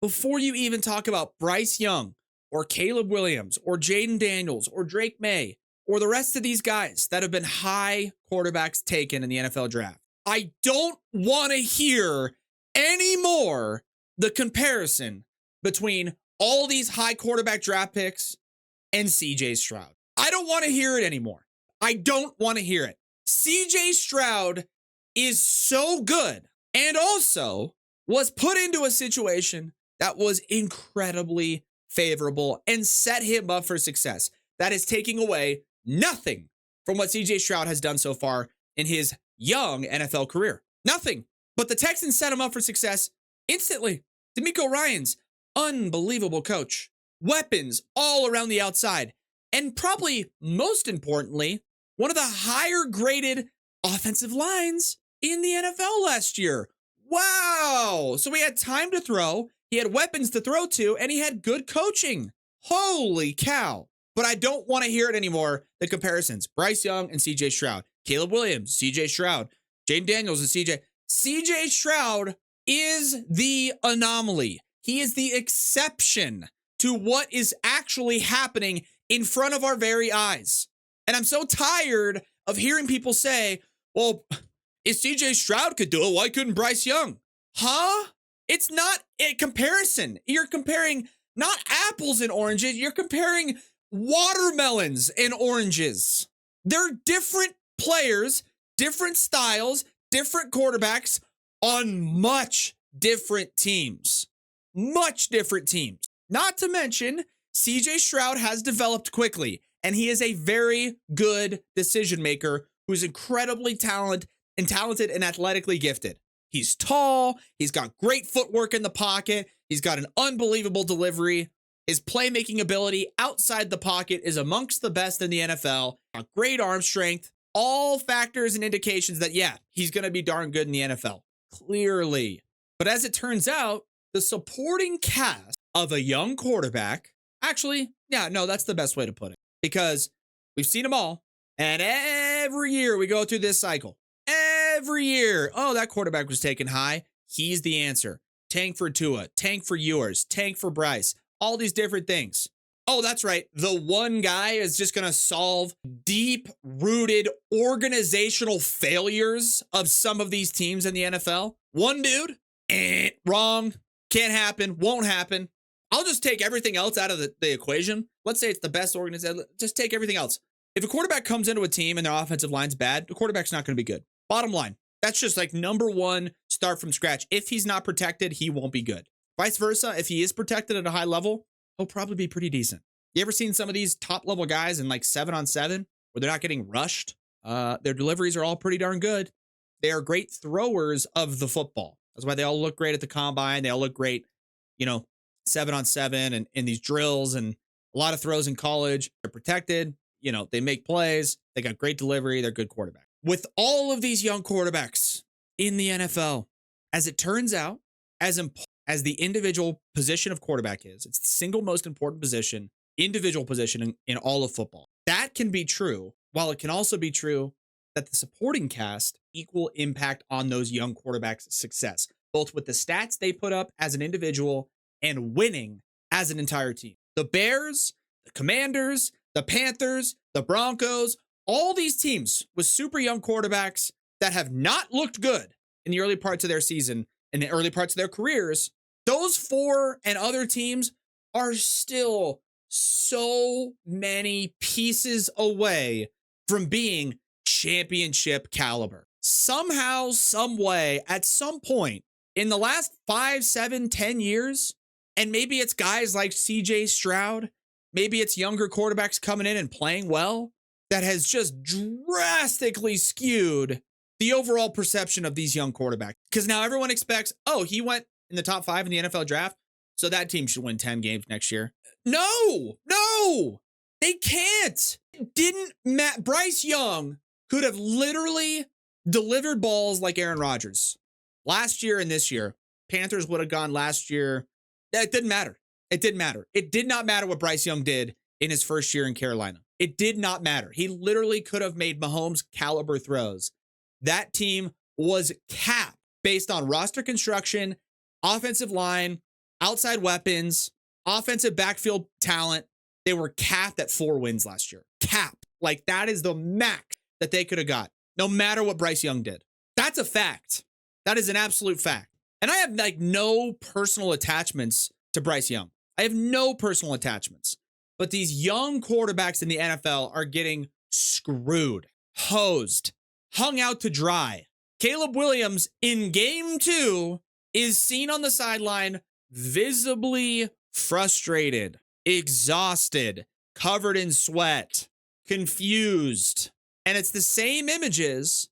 before you even talk about Bryce Young or Caleb Williams or Jaden Daniels or Drake May or the rest of these guys that have been high quarterbacks taken in the NFL draft. I don't want to hear anymore the comparison between all these high quarterback draft picks and CJ Stroud. I don't want to hear it anymore. I don't want to hear it. CJ Stroud is so good and also was put into a situation that was incredibly favorable and set him up for success. That is taking away nothing from what CJ Stroud has done so far in his young NFL career. Nothing. But the Texans set him up for success instantly. DeMeco Ryans, unbelievable coach. Weapons all around the outside. And probably most importantly, one of the higher graded offensive lines in the NFL last year. Wow. So he had time to throw. He had weapons to throw to, and he had good coaching. Holy cow. But I don't want to hear it anymore. The comparisons. Bryce Young and CJ Stroud. Caleb Williams, CJ Stroud. Jaden Daniels and CJ. CJ Stroud is the anomaly. He is the exception to what is actually happening in front of our very eyes. And I'm so tired of hearing people say, well, if CJ Stroud could do it, why couldn't Bryce Young? Huh? It's not a comparison. You're comparing not apples and oranges. You're comparing watermelons and oranges. They're different players, different styles, different quarterbacks on much different teams. Much different teams. Not to mention, CJ Stroud has developed quickly, and he is a very good decision maker who's incredibly talented and athletically gifted. He's tall. He's got great footwork in the pocket. He's got an unbelievable delivery. His playmaking ability outside the pocket is amongst the best in the NFL. A great arm strength. All factors and indications that, yeah, he's going to be darn good in the NFL. Clearly. But as it turns out, the supporting cast of a young quarterback, actually, yeah, no, that's the best way to put it. Because we've seen them all. And every year we go through this cycle. Every year, oh, that quarterback was taken high. He's the answer. Tank for Tua, tank for Ewers, tank for Bryce. All these different things. Oh, that's right. The one guy is just going to solve deep-rooted organizational failures of some of these teams in the NFL. One dude, wrong. Can't happen. Won't happen. I'll just take everything else out of the equation. Let's say it's the best organization. Just take everything else. If a quarterback comes into a team and their offensive line's bad, the quarterback's not going to be good. Bottom line. That's just like number one, start from scratch. If he's not protected, he won't be good. Vice versa, if he is protected at a high level, he'll probably be pretty decent. You ever seen some of these top level guys in like 7-on-7 where they're not getting rushed? Their deliveries are all pretty darn good. They are great throwers of the football. That's why they all look great at the combine. They all look great, 7-on-7 and in these drills and a lot of throws in college. They're protected. They make plays. They got great delivery. They're good quarterbacks. With all of these young quarterbacks in the NFL, as it turns out, as the individual position of quarterback is, it's the single most important individual position in all of football. That can be true, while it can also be true that the supporting cast equal impact on those young quarterbacks' success, both with the stats they put up as an individual and winning as an entire team. The Bears, the Commanders, the Panthers, the Broncos, all these teams with super young quarterbacks that have not looked good in the early parts of their season, in the early parts of their careers, those four and other teams are still so many pieces away from being championship caliber. Somehow, some way, at some point in the last 5, 7, 10 years, and maybe it's guys like CJ Stroud, maybe it's younger quarterbacks coming in and playing well, that has just drastically skewed the overall perception of these young quarterbacks. Because now everyone expects, oh, he went in the top 5 in the NFL draft, so that team should win 10 games next year. No, they can't. Bryce Young could have literally delivered balls like Aaron Rodgers. Last year and this year, Panthers would have gone last year. It didn't matter. It didn't matter. It did not matter what Bryce Young did in his first year in Carolina. It did not matter. He literally could have made Mahomes caliber throws. That team was capped based on roster construction, offensive line, outside weapons, offensive backfield talent. They were capped at 4 wins last year. Capped. Like, that is the max that they could have got, no matter what Bryce Young did. That's a fact. That is an absolute fact. And I have like no personal attachments to Bryce Young. I have no personal attachments. But these young quarterbacks in the NFL are getting screwed, hosed, hung out to dry. Caleb Williams in game 2 is seen on the sideline visibly frustrated, exhausted, covered in sweat, confused. And it's the same images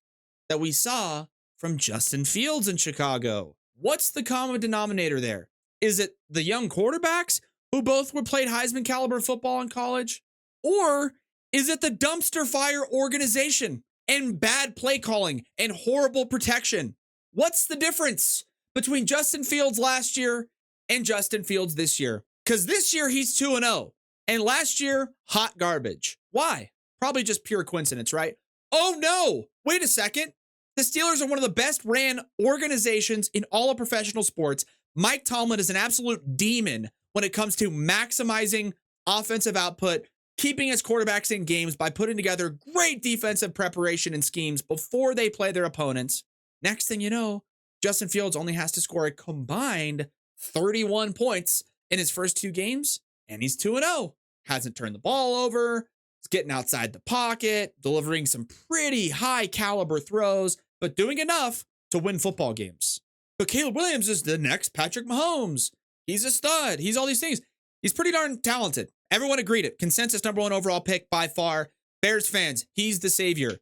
that we saw from Justin Fields in Chicago. What's the common denominator there? Is it the young quarterbacks who both were played Heisman caliber football in college? Or is it the dumpster fire organization and bad play calling and horrible protection? What's the difference between Justin Fields last year and Justin Fields this year? Because this year he's 2-0 and last year, hot garbage. Why? Probably just pure coincidence, right? Oh no, wait a second. The Steelers are one of the best ran organizations in all of professional sports. Mike Tomlin is an absolute demon when it comes to maximizing offensive output, keeping his quarterbacks in games by putting together great defensive preparation and schemes before they play their opponents. Next thing you know, Justin Fields only has to score a combined 31 points in his first 2 games, and he's 2-0. Hasn't turned the ball over. He's getting outside the pocket, delivering some pretty high caliber throws, but doing enough to win football games. But Caleb Williams is the next Patrick Mahomes. He's a stud. He's all these things. He's pretty darn talented. Everyone agreed it. Consensus #1 overall pick by far. Bears fans, he's the savior.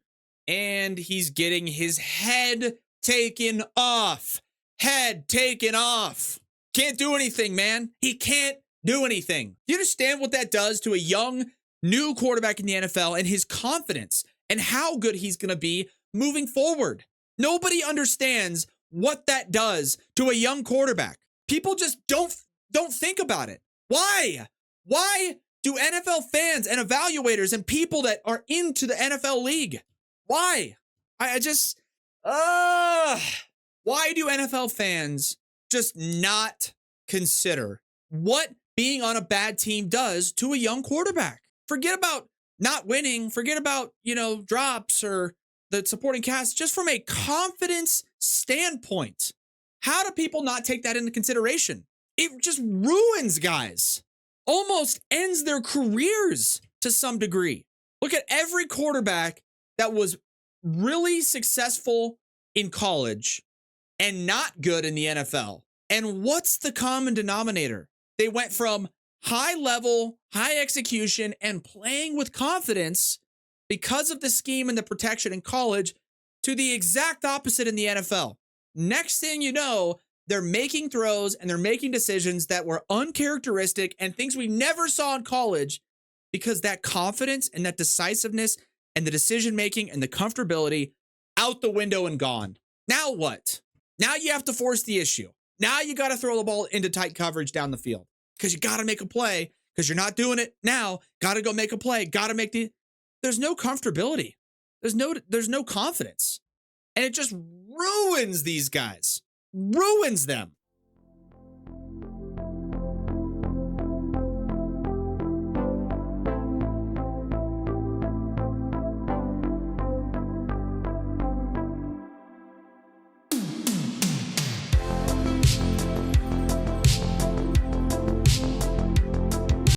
And he's getting his head taken off. Head taken off. Can't do anything, man. He can't do anything. Do you understand what that does to a young, new quarterback in the NFL and his confidence and how good he's going to be moving forward? Nobody understands what that does to a young quarterback. People just don't think about it. Why? Why do NFL fans and evaluators and people that are into the NFL league? Why? Why do NFL fans just not consider what being on a bad team does to a young quarterback? Forget about not winning. Forget about, drops or the supporting cast. Just from a confidence standpoint, how do people not take that into consideration? It just ruins guys. Almost ends their careers to some degree. Look at every quarterback that was really successful in college and not good in the NFL. And what's the common denominator? They went from high level, high execution, and playing with confidence because of the scheme and the protection in college to the exact opposite in the NFL. Next thing you know, they're making throws and they're making decisions that were uncharacteristic and things we never saw in college because that confidence and that decisiveness and the decision-making and the comfortability out the window and gone. Now what? Now you have to force the issue. Now you got to throw the ball into tight coverage down the field because you got to make a play because you're not doing it now. Got to go make a play. Got to make there's no comfortability. There's no confidence. And it just ruins these guys. Ruins them.